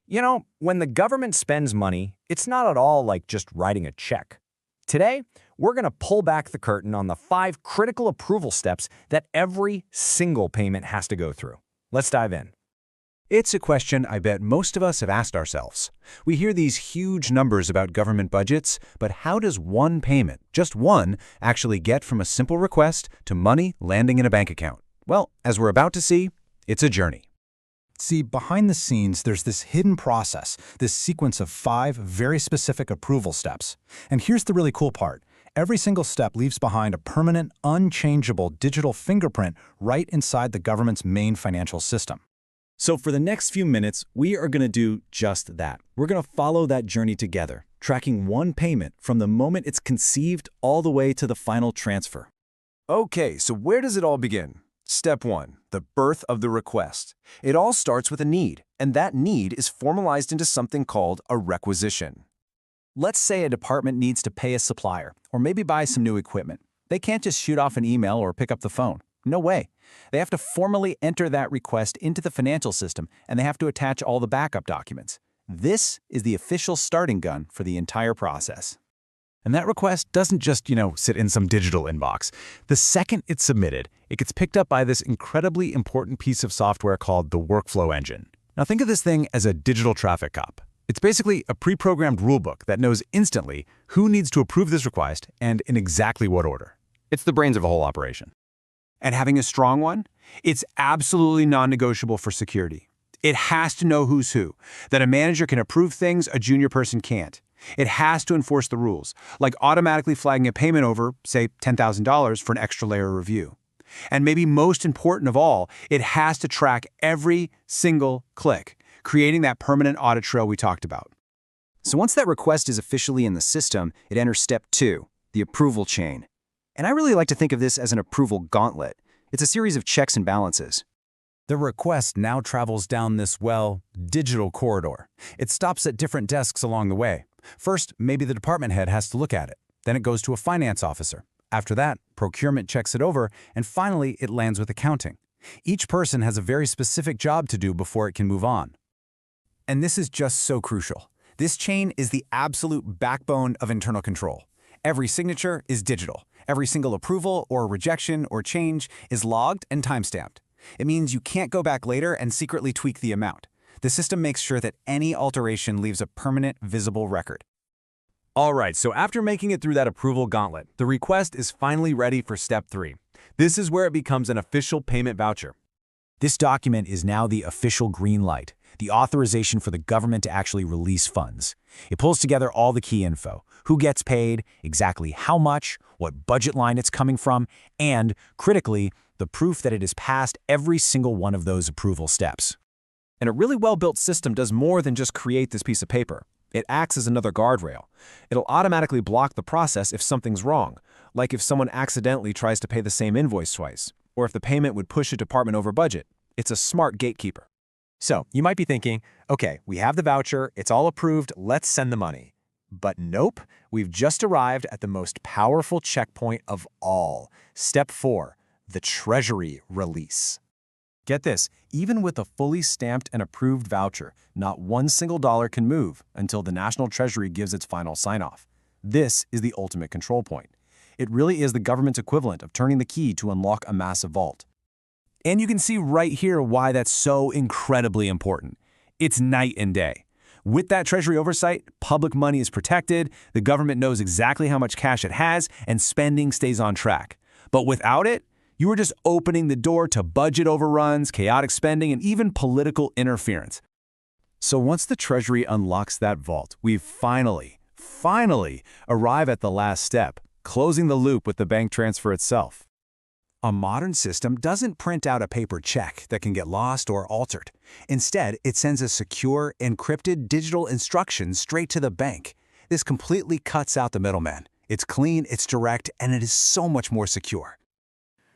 You know, when the government spends money, it's not at all like just writing a check. Today, we're going to pull back the curtain on the 5 critical approval steps that every single payment has to go through. Let's dive in. It's a question I bet most of us have asked ourselves. We hear these huge numbers about government budgets, but how does one payment, just one, actually get from a simple request to money landing in a bank account? Well, as we're about to see, it's a journey. See, behind the scenes, there's this hidden process, this sequence of 5 very specific approval steps. And here's the really cool part. Every single step leaves behind a permanent, unchangeable digital fingerprint right inside the government's main financial system. So for the next few minutes, we are going to do just that. We're going to follow that journey together, tracking one payment from the moment it's conceived all the way to the final transfer. Okay, so where does it all begin? Step 1, the birth of the request. It all starts with a need, and that need is formalized into something called a requisition. Let's say a department needs to pay a supplier, or maybe buy some new equipment. They can't just shoot off an email or pick up the phone. No way. They have to formally enter that request into the financial system, and they have to attach all the backup documents. This is the official starting gun for the entire process. And that request doesn't just, sit in some digital inbox. The second it's submitted, it gets picked up by this incredibly important piece of software called the workflow engine. Now think of this thing as a digital traffic cop. It's basically a pre-programmed rulebook that knows instantly who needs to approve this request and in exactly what order. It's the brains of a whole operation. And having a strong one, it's absolutely non-negotiable for security. It has to know who's who, that a manager can approve things a junior person can't. It has to enforce the rules, like automatically flagging a payment over, say, $10,000 for an extra layer of review. And maybe most important of all, it has to track every single click, creating that permanent audit trail we talked about. So once that request is officially in the system, it enters step 2, the approval chain. And I really like to think of this as an approval gauntlet. It's a series of checks and balances. The request now travels down this, digital corridor. It stops at different desks along the way. First, maybe the department head has to look at it. Then it goes to a finance officer. After that, procurement checks it over, and finally, it lands with accounting. Each person has a very specific job to do before it can move on. And this is just so crucial. This chain is the absolute backbone of internal control. Every signature is digital. Every single approval or rejection or change is logged and timestamped. It means you can't go back later and secretly tweak the amount. The system makes sure that any alteration leaves a permanent, visible record. All right, so after making it through that approval gauntlet, the request is finally ready for step 3. This is where it becomes an official payment voucher. This document is now the official green light, the authorization for the government to actually release funds. It pulls together all the key info: who gets paid, exactly how much, what budget line it's coming from, and, critically, the proof that it has passed every single one of those approval steps. And a really well-built system does more than just create this piece of paper. It acts as another guardrail. It'll automatically block the process if something's wrong, like if someone accidentally tries to pay the same invoice twice, or if the payment would push a department over budget. It's a smart gatekeeper. So, you might be thinking, okay, we have the voucher, it's all approved, let's send the money. But nope, we've just arrived at the most powerful checkpoint of all. Step 4, the Treasury Release. Get this, even with a fully stamped and approved voucher, not one single dollar can move until the National Treasury gives its final sign-off. This is the ultimate control point. It really is the government's equivalent of turning the key to unlock a massive vault. And you can see right here why that's so incredibly important. It's night and day. With that Treasury oversight, public money is protected, the government knows exactly how much cash it has, and spending stays on track. But without it, you are just opening the door to budget overruns, chaotic spending, and even political interference. So once the Treasury unlocks that vault, we finally arrive at the last step, closing the loop with the bank transfer itself. A modern system doesn't print out a paper check that can get lost or altered. Instead, it sends a secure, encrypted digital instruction straight to the bank. This completely cuts out the middleman. It's clean, it's direct, and it is so much more secure.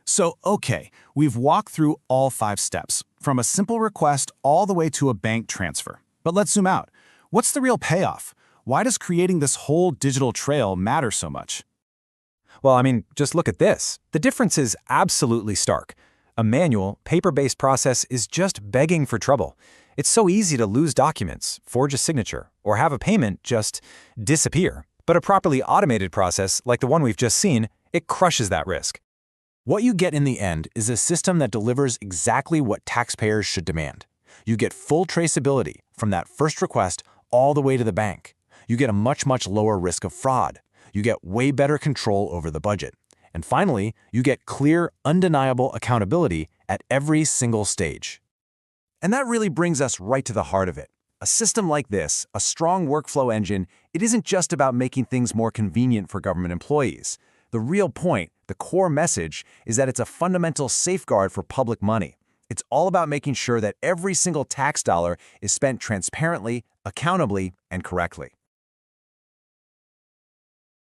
So, okay, we've walked through all 5 steps, from a simple request all the way to a bank transfer. But let's zoom out. What's the real payoff? Why does creating this whole digital trail matter so much? Well, just look at this. The difference is absolutely stark. A manual, paper-based process is just begging for trouble. It's so easy to lose documents, forge a signature, or have a payment just disappear. But a properly automated process, like the one we've just seen, it crushes that risk. What you get in the end is a system that delivers exactly what taxpayers should demand. You get full traceability from that first request all the way to the bank. You get a much lower risk of fraud. You get way better control over the budget. And finally, you get clear, undeniable accountability at every single stage. And that really brings us right to the heart of it. A system like this, a strong workflow engine, it isn't just about making things more convenient for government employees. The real point, the core message, is that it's a fundamental safeguard for public money. It's all about making sure that every single tax dollar is spent transparently, accountably, and correctly.